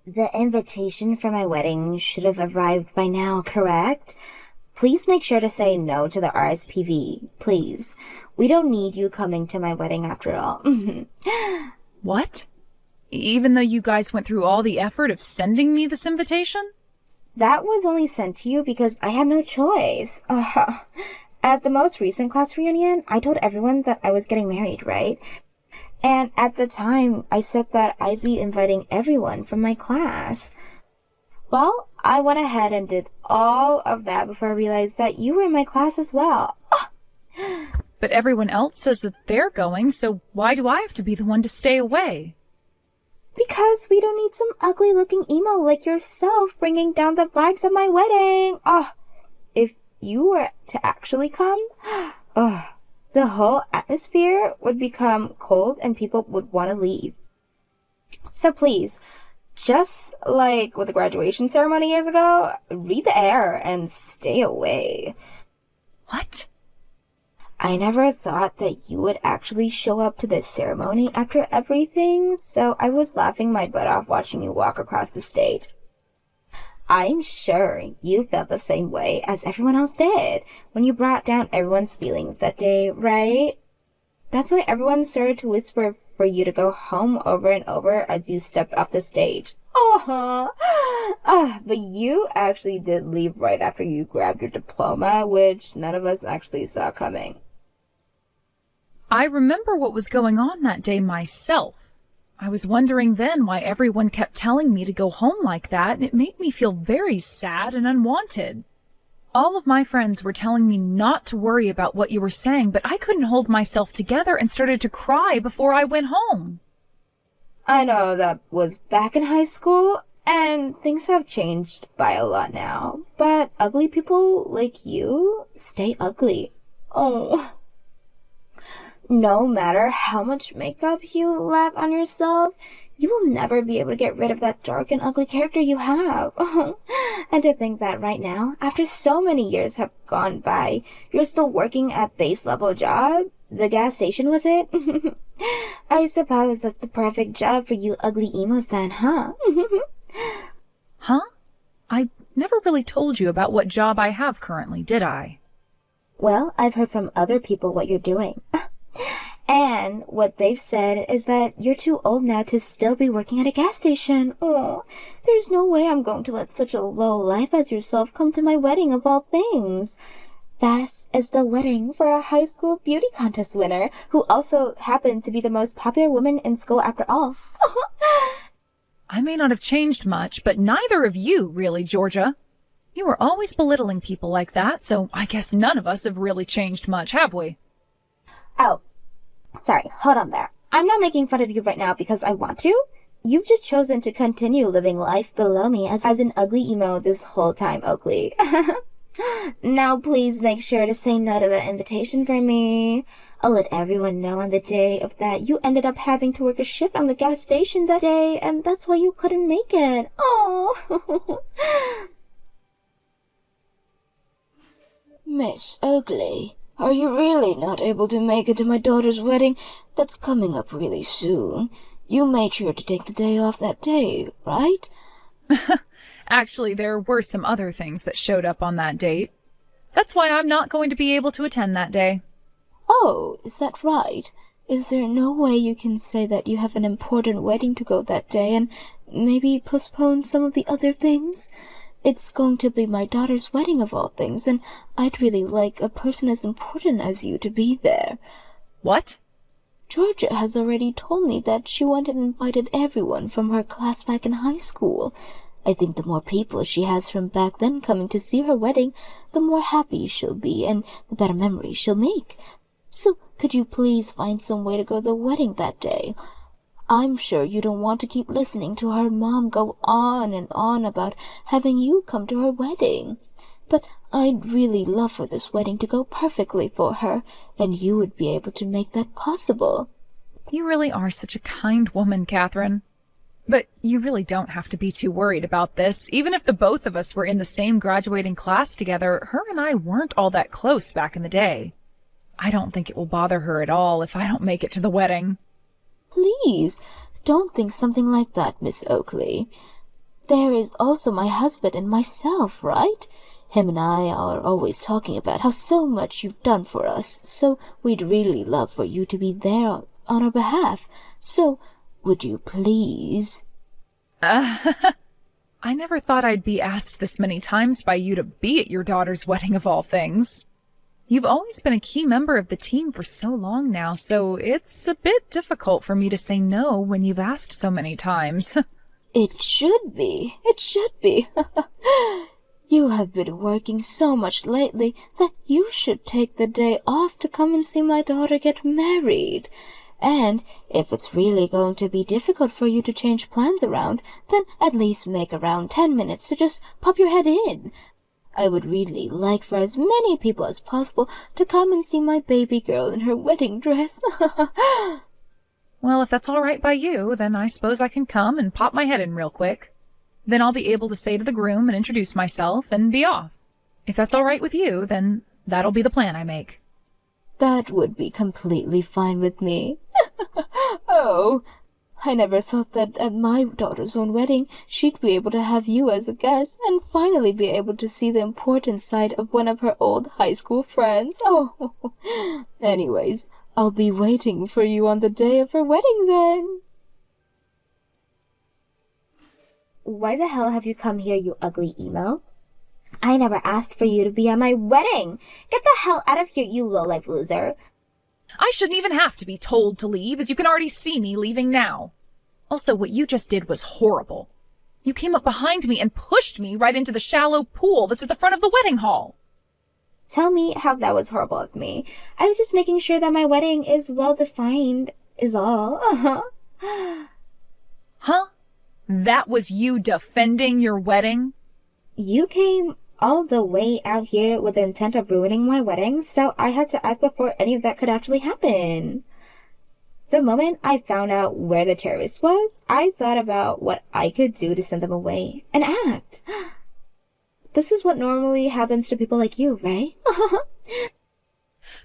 The invitation for my wedding should have arrived by now, correct? Please make sure to say no to the RSPV, please. We don't need you coming to my wedding after all. What? Even though you guys went through all the effort of sending me this invitation? That was only sent to you because I had no choice. At the most recent class reunion, I told everyone that I was getting married, right? And at the time, I said that I'd be inviting everyone from my class. Well, I went ahead and did all of that before I realized that you were in my class as well. But everyone else says that they're going, so why do I have to be the one to stay away? Because we don't need some ugly-looking emo like yourself bringing down the vibes of my wedding. If you were to actually come, the whole atmosphere would become cold and people would want to leave. So please, just like with the graduation ceremony years ago, read the air and stay away. What? I never thought that you would actually show up to this ceremony after everything, so I was laughing my butt off watching you walk across the stage. I'm sure you felt the same way as everyone else did when you brought down everyone's feelings that day, right? That's why everyone started to whisper for you to go home over and over as you stepped off the stage. But you actually did leave right after you grabbed your diploma, which none of us actually saw coming. I remember what was going on that day myself. I was wondering then why everyone kept telling me to go home like that, and it made me feel very sad and unwanted. All of my friends were telling me not to worry about what you were saying, but I couldn't hold myself together and started to cry before I went home. I know that was back in high school, and things have changed by a lot now, but ugly people like you stay ugly. No matter how much makeup you lap on yourself, you will never be able to get rid of that dark and ugly character you have. And to think that right now, after so many years have gone by, you're still working at base level job? The gas station, was it? I suppose that's the perfect job for you ugly emos then, huh? Huh? I never really told you about what job I have currently, did I? Well, I've heard from other people what you're doing. And what they've said is that you're too old now to still be working at a gas station. There's no way I'm going to let such a low life as yourself come to my wedding of all things. That is the wedding for a high school beauty contest winner, who also happened to be the most popular woman in school after all. I may not have changed much, but neither of you, really, Georgia. You were always belittling people like that, so I guess none of us have really changed much, have we? Oh, sorry, hold on there. I'm not making fun of you right now because I want to. You've just chosen to continue living life below me as an ugly emo this whole time, Oakley. Now please make sure to say no to that invitation for me. I'll let everyone know on the day of that you ended up having to work a shift on the gas station that day, and that's why you couldn't make it. Oh. Miss Oakley, are you really not able to make it to my daughter's wedding that's coming up really soon? You made sure to take the day off that day, right? Actually, there were some other things that showed up on that date. That's why I'm not going to be able to attend that day. Oh, is that right? Is there no way you can say that you have an important wedding to go that day and maybe postpone some of the other things? It's going to be my daughter's wedding of all things, and I'd really like a person as important as you to be there. What? Georgia has already told me that she went and invited everyone from her class back in high school. I think the more people she has from back then coming to see her wedding, the more happy she'll be and the better memories she'll make. So could you please find some way to go to the wedding that day? I'm sure you don't want to keep listening to her mom go on and on about having you come to her wedding. But I'd really love for this wedding to go perfectly for her, and you would be able to make that possible. You really are such a kind woman, Catherine. But you really don't have to be too worried about this. Even if the both of us were in the same graduating class together, her and I weren't all that close back in the day. I don't think it will bother her at all if I don't make it to the wedding. Please, don't think something like that, Miss Oakley. there is also my husband and myself, right? Him and I are always talking about how so much you've done for us, so we'd really love for you to be there on our behalf. So, would you please? I never thought I'd be asked this many times by you to be at your daughter's wedding of all things. You've always been a key member of the team for so long now, so it's a bit difficult for me to say no when you've asked so many times. It should be. It should be. You have been working so much lately that you should take the day off to come and see my daughter get married. And if it's really going to be difficult for you to change plans around, then at least make around 10 minutes to just pop your head in. I would really like for as many people as possible to come and see my baby girl in her wedding dress. Well, if that's all right by you, then I suppose I can come and pop my head in real quick. Then I'll be able to say to the groom and introduce myself and be off. If that's all right with you, then that'll be the plan I make. That would be completely fine with me. Oh, I never thought that at my daughter's own wedding she'd be able to have you as a guest and finally be able to see the important side of one of her old high school friends. Oh, anyways, I'll be waiting for you on the day of her wedding then. Why the hell have you come here, you ugly emo? I never asked for you to be at my wedding. Get the hell out of here, you low-life loser. I shouldn't even have to be told to leave, as you can already see me leaving now. Also, what you just did was horrible. You came up behind me and pushed me right into the shallow pool that's at the front of the wedding hall. Tell me how that was horrible of me. I was just making sure that my wedding is well-defined, is all. Huh? That was you defending your wedding? You came all the way out here with the intent of ruining my wedding, so I had to act before any of that could actually happen. The moment I found out where the terrorist was, I thought about what I could do to send them away and act. This is what normally happens to people like you, right?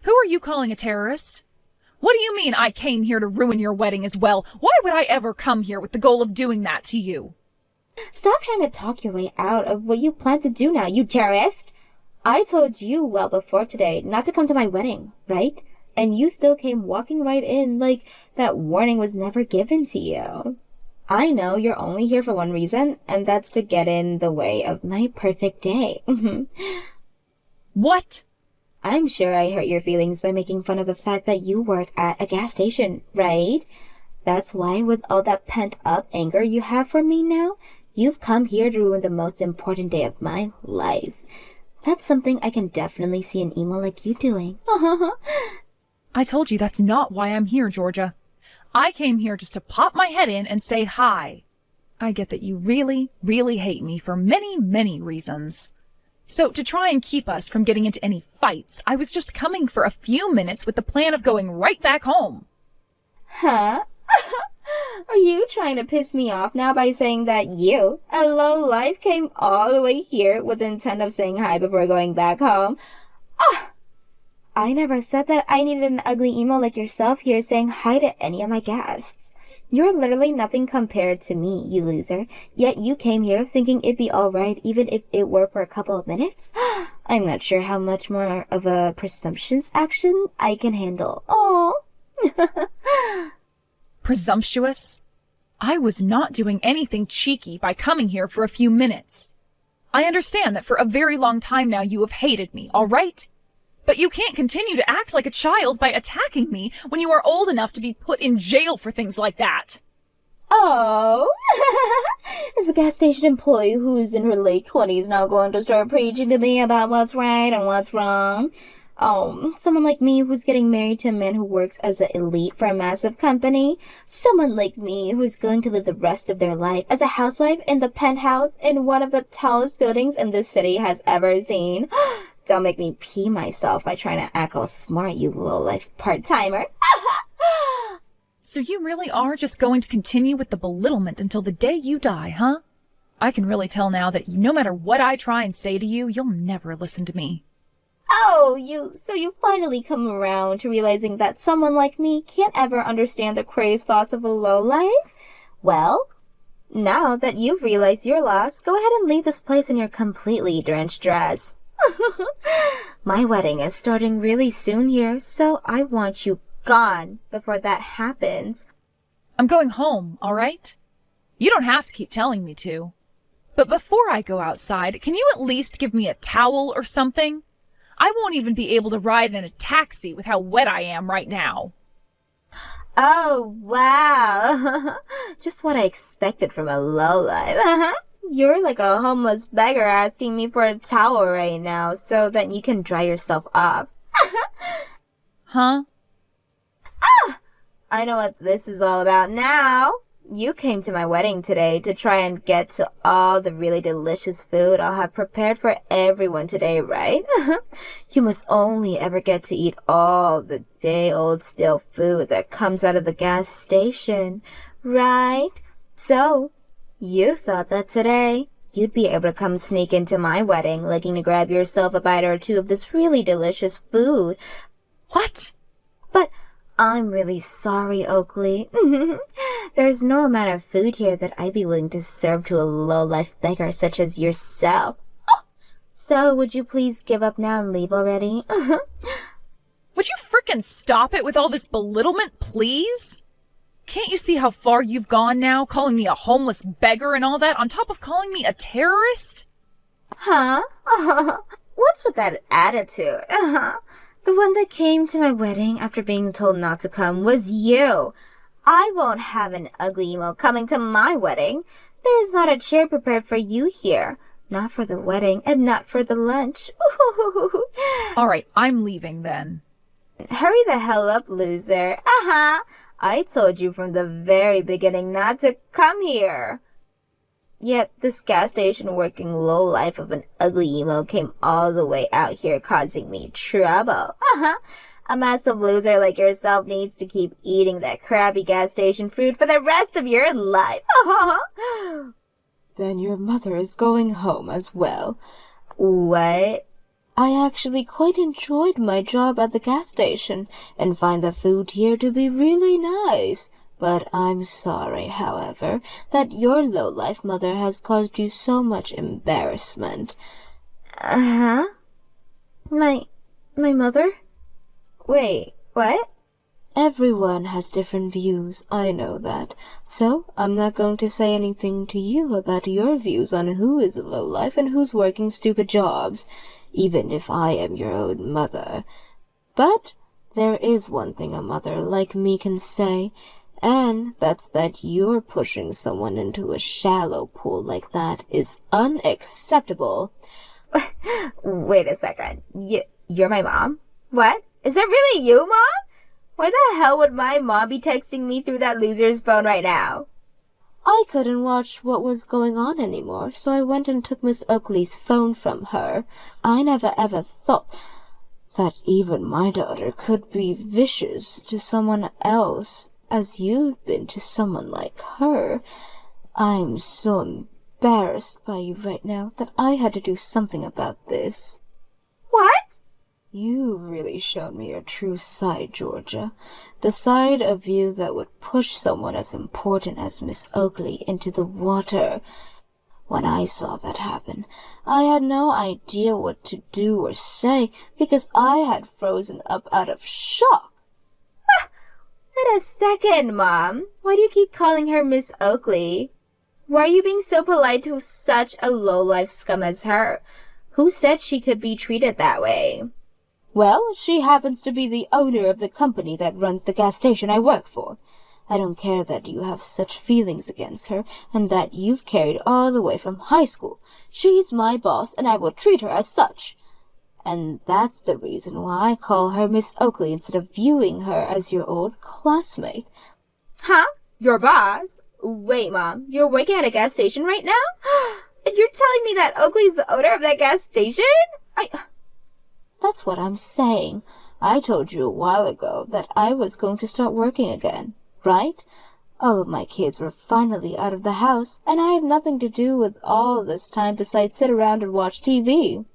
Who are you calling a terrorist? What do you mean I came here to ruin your wedding as well? Why would I ever come here with the goal of doing that to you? Stop trying to talk your way out of what you plan to do now, you terrorist. I told you well before today not to come to my wedding, right? And you still came walking right in like that warning was never given to you. I know you're only here for one reason, and that's to get in the way of my perfect day. What? I'm sure I hurt your feelings by making fun of the fact that you work at a gas station, right? That's why, with all that pent-up anger you have for me now, you've come here to ruin the most important day of my life. That's something I can definitely see an emo like you doing. I told you that's not why I'm here, Georgia. I came here just to pop my head in and say hi. I get that you really, really hate me for many, many reasons. So to try and keep us from getting into any fights, I was just coming for a few minutes with the plan of going right back home. Huh? Are you trying to piss me off now by saying that you, a lowlife, came all the way here with the intent of saying hi before going back home? I never said that I needed an ugly emo like yourself here saying hi to any of my guests. You're literally nothing compared to me, you loser. Yet you came here thinking it'd be alright even if it were for a couple of minutes? I'm not sure how much more of a presumptuous action I can handle. Oh. Presumptuous? I was not doing anything cheeky by coming here for a few minutes. I understand that for a very long time now you have hated me, all right? But you can't continue to act like a child by attacking me when you are old enough to be put in jail for things like that. Oh, is the gas station employee who's in her late 20s now going to start preaching to me about what's right and what's wrong? Oh, someone like me who's getting married to a man who works as an elite for a massive company? Someone like me who's going to live the rest of their life as a housewife in the penthouse in one of the tallest buildings in this city has ever seen? Don't make me pee myself by trying to act all smart, you low-life part-timer. So you really are just going to continue with the belittlement until the day you die, huh? I can really tell now that no matter what I try and say to you, you'll never listen to me. Oh, so you finally come around to realizing that someone like me can't ever understand the crazed thoughts of a lowlife? Well, Now that you've realized your loss, go ahead and leave this place in your completely drenched dress. My wedding is starting really soon here, so I want you gone before that happens. I'm going home, all right? You don't have to keep telling me to. But before I go outside, can you at least give me a towel or something? I won't even be able to ride in a taxi with how wet I am right now. Oh, wow. Just what I expected from a lowlife. You're like a homeless beggar asking me for a towel right now so that you can dry yourself off. Huh? I know what this is all about now. You came to my wedding today to try and get to all the really delicious food I'll have prepared for everyone today, right? You must only ever get to eat all the day-old stale food that comes out of the gas station, right? So, you thought that today you'd be able to come sneak into my wedding looking to grab yourself a bite or two of this really delicious food. What? But I'm really sorry, Oakley. There's no amount of food here that I'd be willing to serve to a low-life beggar such as yourself. So, would you please give up now and leave already? Would you frickin' stop it with all this belittlement, please? Can't you see how far you've gone now, calling me a homeless beggar and all that, on top of calling me a terrorist? Huh? What's with that attitude? The one that came to my wedding after being told not to come was you. I won't have an ugly emo coming to my wedding. There's not a chair prepared for you here. Not for the wedding and not for the lunch. All right, I'm leaving then. Hurry the hell up, loser. I told you from the very beginning not to come here. Yet this gas station working lowlife of an ugly emo came all the way out here causing me trouble. A massive loser like yourself needs to keep eating that crappy gas station food for the rest of your life. Then your mother is going home as well. What? I actually quite enjoyed my job at the gas station and find the food here to be really nice. But I'm sorry, however, that your low-life mother has caused you so much embarrassment. My mother? Wait, what? Everyone has different views, I know that. So, I'm not going to say anything to you about your views on who is a lowlife and who's working stupid jobs, even if I am your own mother. But there is one thing a mother like me can say, and that's that you're pushing someone into a shallow pool like that is unacceptable. Wait a second. You're my mom? What? Is that really you, Mom? Why the hell would my mom be texting me through that loser's phone right now? I couldn't watch what was going on anymore, so I went and took Miss Oakley's phone from her. I never ever thought that even my daughter could be vicious to someone else as you've been to someone like her. I'm so embarrassed by you right now that I had to do something about this. What? You've really shown me your true side, Georgia. The side of you that would push someone as important as Miss Oakley into the water. When I saw that happen, I had no idea what to do or say because I had frozen up out of shock. Wait a second, Mom. Why do you keep calling her Miss Oakley? Why are you being so polite to such a low-life scum as her? Who said she could be treated that way? Well, she happens to be the owner of the company that runs the gas station I work for. I don't care that you have such feelings against her, and that you've carried all the way from high school. She's my boss, and I will treat her as such. And that's the reason why I call her Miss Oakley instead of viewing her as your old classmate. Huh? Your boss? Wait, Mom, you're working at a gas station right now? You're telling me that Oakley's the owner of that gas station? That's what I'm saying. I told you a while ago that I was going to start working again, right? All of my kids were finally out of the house, and I have nothing to do with all this time besides sit around and watch TV.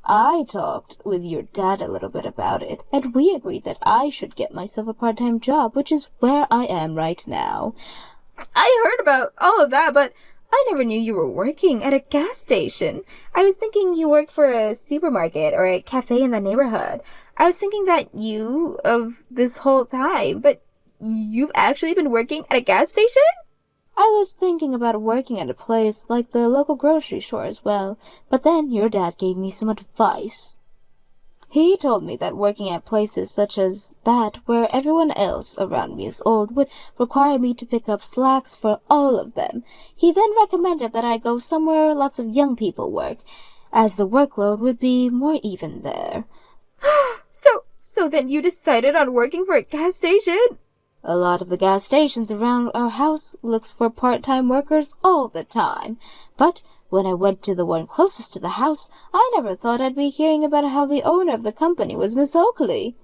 I talked with your dad a little bit about it, and we agreed that I should get myself a part-time job, which is where I am right now. I heard about all of that, but I never knew you were working at a gas station. I was thinking you worked for a supermarket or a cafe in the neighborhood. I was thinking that you of this whole time, but you've actually been working at a gas station? I was thinking about working at a place like the local grocery store as well, but then your dad gave me some advice. He told me that working at places such as that, where everyone else around me is old, would require me to pick up slacks for all of them. He then recommended that I go somewhere lots of young people work, as the workload would be more even there. So then you decided on working for a gas station? A lot of the gas stations around our house looks for part-time workers all the time, but when I went to the one closest to the house, I never thought I'd be hearing about how the owner of the company was Miss Oakley.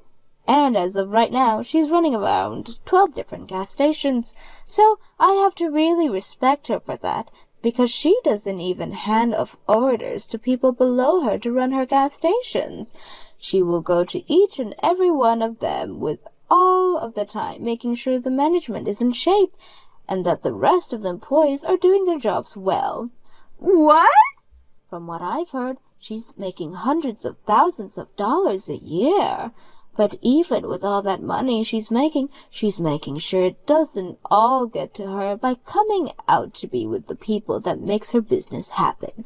And as of right now, she's running around 12 different gas stations, so I have to really respect her for that, because she doesn't even hand off orders to people below her to run her gas stations. She will go to each and every one of them with all of the time, making sure the management is in shape and that the rest of the employees are doing their jobs well. What? From what I've heard, she's making hundreds of thousands of dollars a year. But even with all that money she's making sure it doesn't all get to her by coming out to be with the people that makes her business happen.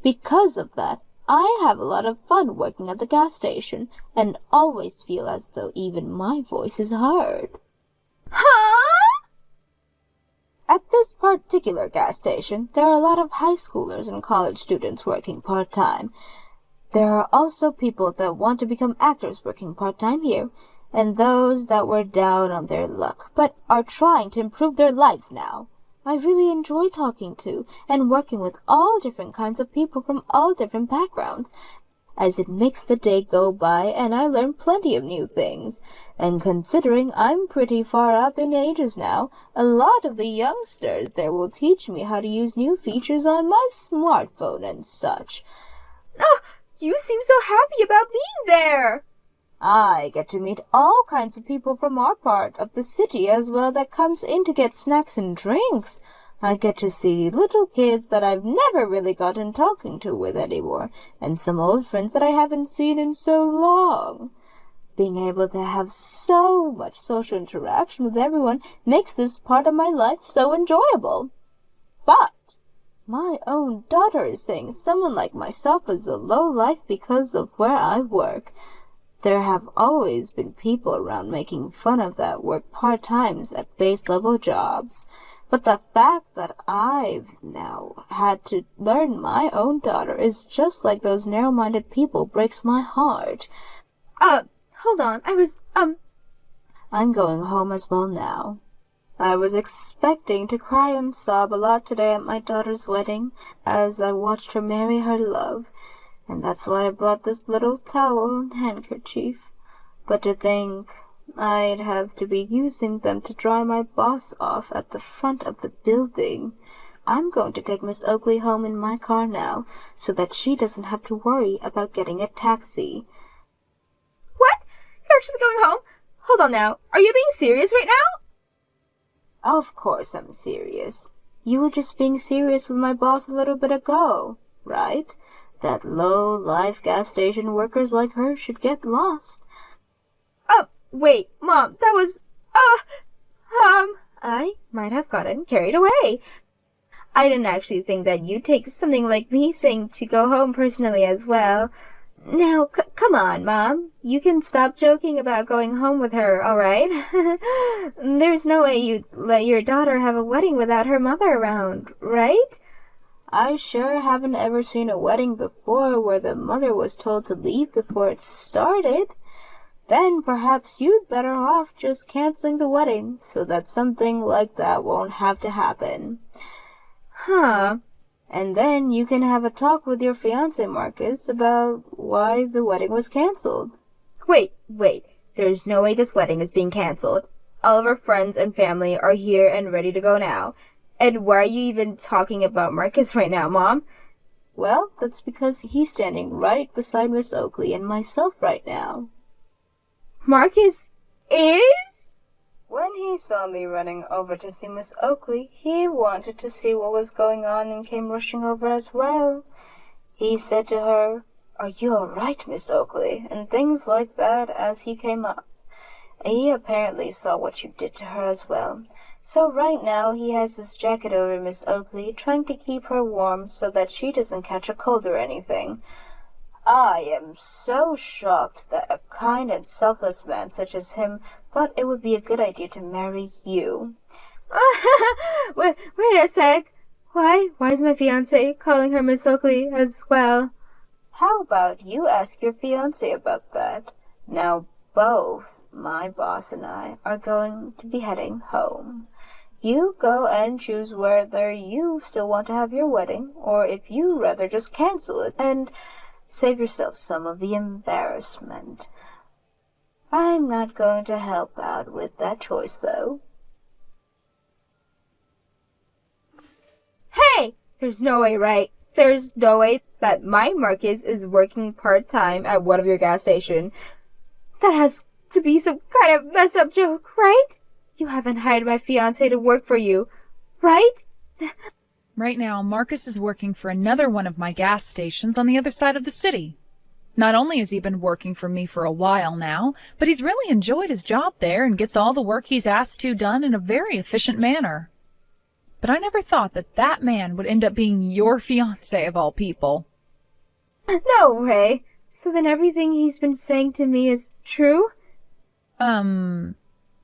Because of that, I have a lot of fun working at the gas station and always feel as though even my voice is heard. Huh? At this particular gas station, there are a lot of high schoolers and college students working part-time. There are also people that want to become actors working part-time here, and those that were down on their luck, but are trying to improve their lives now. I really enjoy talking to and working with all different kinds of people from all different backgrounds, as it makes the day go by and I learn plenty of new things. And considering I'm pretty far up in ages now, a lot of the youngsters there will teach me how to use new features on my smartphone and such. Oh, you seem so happy about being there. I get to meet all kinds of people from our part of the city as well that comes in to get snacks and drinks. I get to see little kids that I've never really gotten talking to with anymore, and some old friends that I haven't seen in so long. Being able to have so much social interaction with everyone makes this part of my life so enjoyable. But my own daughter is saying someone like myself is a low life because of where I work. There have always been people around making fun of that work part-times at base-level jobs. But the fact that I've now had to learn my own daughter is just like those narrow-minded people breaks my heart. Hold on, I'm going home as well now. I was expecting to cry and sob a lot today at my daughter's wedding as I watched her marry her love, and that's why I brought this little towel and handkerchief. But to think I'd have to be using them to dry my boss off at the front of the building. I'm going to take Miss Oakley home in my car now, so that she doesn't have to worry about getting a taxi. What? You're actually going home? Hold on now. Are you being serious right now? Of course I'm serious. You were just being serious with my boss a little bit ago, right? That low-life gas station workers like her should get lost. Oh, wait, Mom, that was, I might have gotten carried away. I didn't actually think that you'd take something like me saying to go home personally as well. Now, come on, Mom. You can stop joking about going home with her, all right? There's no way you'd let your daughter have a wedding without her mother around, right? I sure haven't ever seen a wedding before where the mother was told to leave before it started. Then perhaps you'd better off just canceling the wedding so that something like that won't have to happen. Huh. And then you can have a talk with your fiancé, Marcus, about why the wedding was canceled. Wait. There's no way this wedding is being canceled. All of our friends and family are here and ready to go now. And why are you even talking about Marcus right now, Mom? Well, that's because he's standing right beside Miss Oakley and myself right now. Marcus is? When he saw me running over to see Miss Oakley, he wanted to see what was going on and came rushing over as well. He said to her, "Are you all right, Miss Oakley?" and things like that as he came up. He apparently saw what you did to her as well. So right now he has his jacket over Miss Oakley, trying to keep her warm so that she doesn't catch a cold or anything. I am so shocked that a kind and selfless man such as him thought it would be a good idea to marry you. wait a sec. Why is my fiancé calling her Miss Oakley as well? How about you ask your fiancé about that? Now both my boss and I are going to be heading home. You go and choose whether you still want to have your wedding, or if you rather just cancel it and save yourself some of the embarrassment. I'm not going to help out with that choice, though. Hey! There's no way, right? There's no way that my Marcus is working part-time at one of your gas stations. That has to be some kind of messed up joke, right? You haven't hired my fiancé to work for you, right? Right now, Marcus is working for another one of my gas stations on the other side of the city. Not only has he been working for me for a while now, but he's really enjoyed his job there and gets all the work he's asked to done in a very efficient manner. But I never thought that that man would end up being your fiancé of all people. No way. So then everything he's been saying to me is true?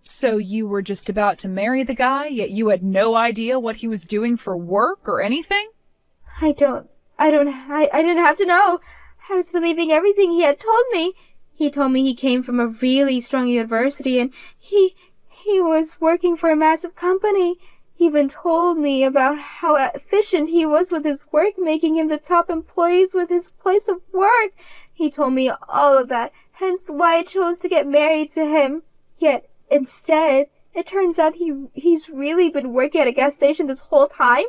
So you were just about to marry the guy, yet you had no idea what he was doing for work or anything? I didn't have to know. I was believing everything he had told me. He told me he came from a really strong university and he was working for a massive company. He even told me about how efficient he was with his work, making him the top employees with his place of work. He told me all of that, hence why I chose to get married to him. Yet, instead, it turns out he's really been working at a gas station this whole time.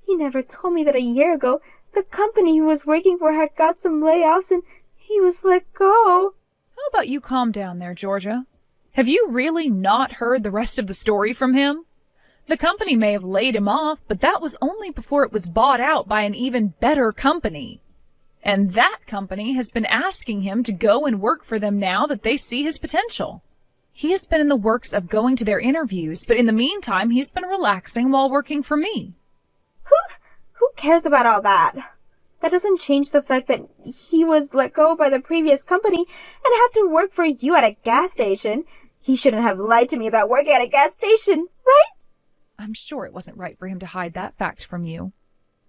He never told me that a year ago, the company he was working for had got some layoffs and he was let go. How about you calm down there, Georgia? Have you really not heard the rest of the story from him? The company may have laid him off, but that was only before it was bought out by an even better company. And that company has been asking him to go and work for them now that they see his potential. He has been in the works of going to their interviews, but in the meantime, he's been relaxing while working for me. Who cares about all that? That doesn't change the fact that he was let go by the previous company and had to work for you at a gas station. He shouldn't have lied to me about working at a gas station, right? I'm sure it wasn't right for him to hide that fact from you.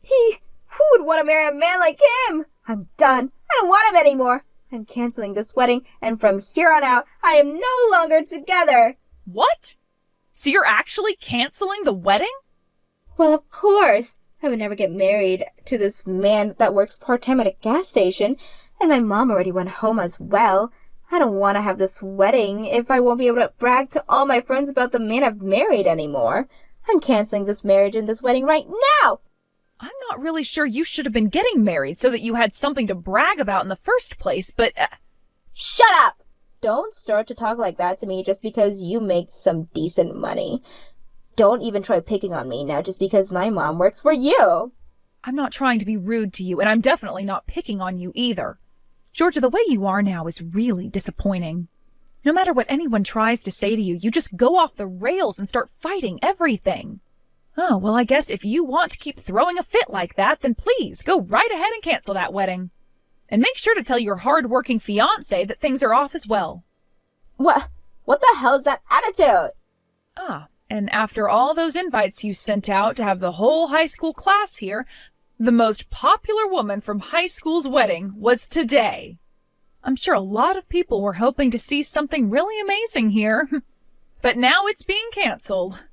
Who would want to marry a man like him? I'm done. I don't want him anymore. I'm canceling this wedding, and from here on out, I am no longer together. What? So you're actually canceling the wedding? Well, of course. I would never get married to this man that works part-time at a gas station, and my mom already went home as well. I don't want to have this wedding if I won't be able to brag to all my friends about the man I've married anymore. I'm canceling this marriage and this wedding right now. I'm not really sure you should have been getting married so that you had something to brag about in the first place, but... Shut up! Don't start to talk like that to me just because you make some decent money. Don't even try picking on me now just because my mom works for you. I'm not trying to be rude to you, and I'm definitely not picking on you either. Georgia, the way you are now is really disappointing. No matter what anyone tries to say to you, you just go off the rails and start fighting everything. Oh, well, I guess if you want to keep throwing a fit like that, then please go right ahead and cancel that wedding. And make sure to tell your hard-working fiancé that things are off as well. What the hell is that attitude? And after all those invites you sent out to have the whole high school class here, the most popular woman from high school's wedding was today. I'm sure a lot of people were hoping to see something really amazing here. But now it's being canceled.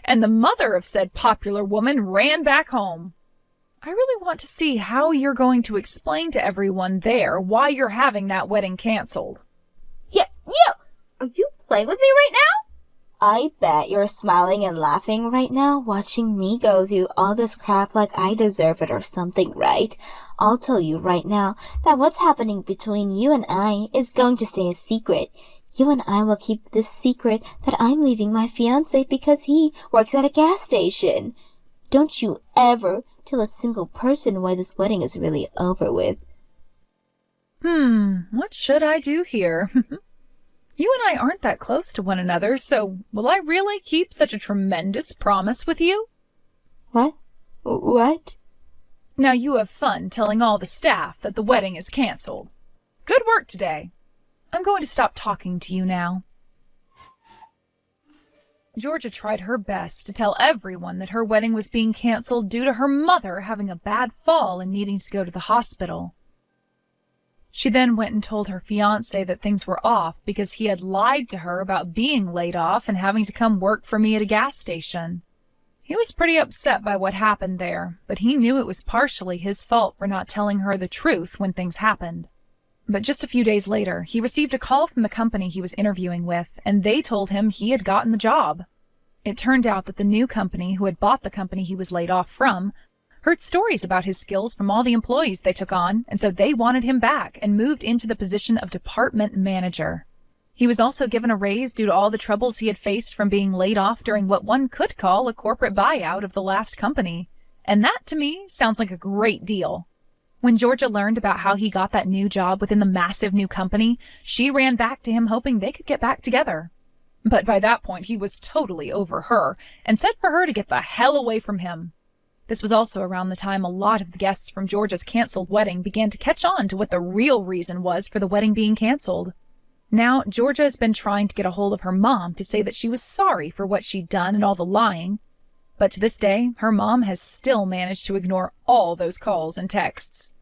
And the mother of said popular woman ran back home. I really want to see how you're going to explain to everyone there why you're having that wedding canceled. Yeah, you! Are you playing with me right now? I bet you're smiling and laughing right now, watching me go through all this crap like I deserve it or something, right? I'll tell you right now that what's happening between you and I is going to stay a secret. You and I will keep this secret that I'm leaving my fiancé because he works at a gas station. Don't you ever tell a single person why this wedding is really over with. What should I do here? You and I aren't that close to one another, so will I really keep such a tremendous promise with you? What? What? Now you have fun telling all the staff that the wedding is canceled. Good work today. I'm going to stop talking to you now. Georgia tried her best to tell everyone that her wedding was being canceled due to her mother having a bad fall and needing to go to the hospital. She then went and told her fiancé that things were off because he had lied to her about being laid off and having to come work for me at a gas station. He was pretty upset by what happened there, but he knew it was partially his fault for not telling her the truth when things happened. But just a few days later, he received a call from the company he was interviewing with, and they told him he had gotten the job. It turned out that the new company, who had bought the company he was laid off from, heard stories about his skills from all the employees they took on, and so they wanted him back and moved into the position of department manager. He was also given a raise due to all the troubles he had faced from being laid off during what one could call a corporate buyout of the last company. And that, to me, sounds like a great deal. When Georgia learned about how he got that new job within the massive new company, she ran back to him hoping they could get back together. But by that point, he was totally over her and said for her to get the hell away from him. This was also around the time a lot of the guests from Georgia's canceled wedding began to catch on to what the real reason was for the wedding being canceled. Now, Georgia has been trying to get a hold of her mom to say that she was sorry for what she'd done and all the lying. But to this day, her mom has still managed to ignore all those calls and texts.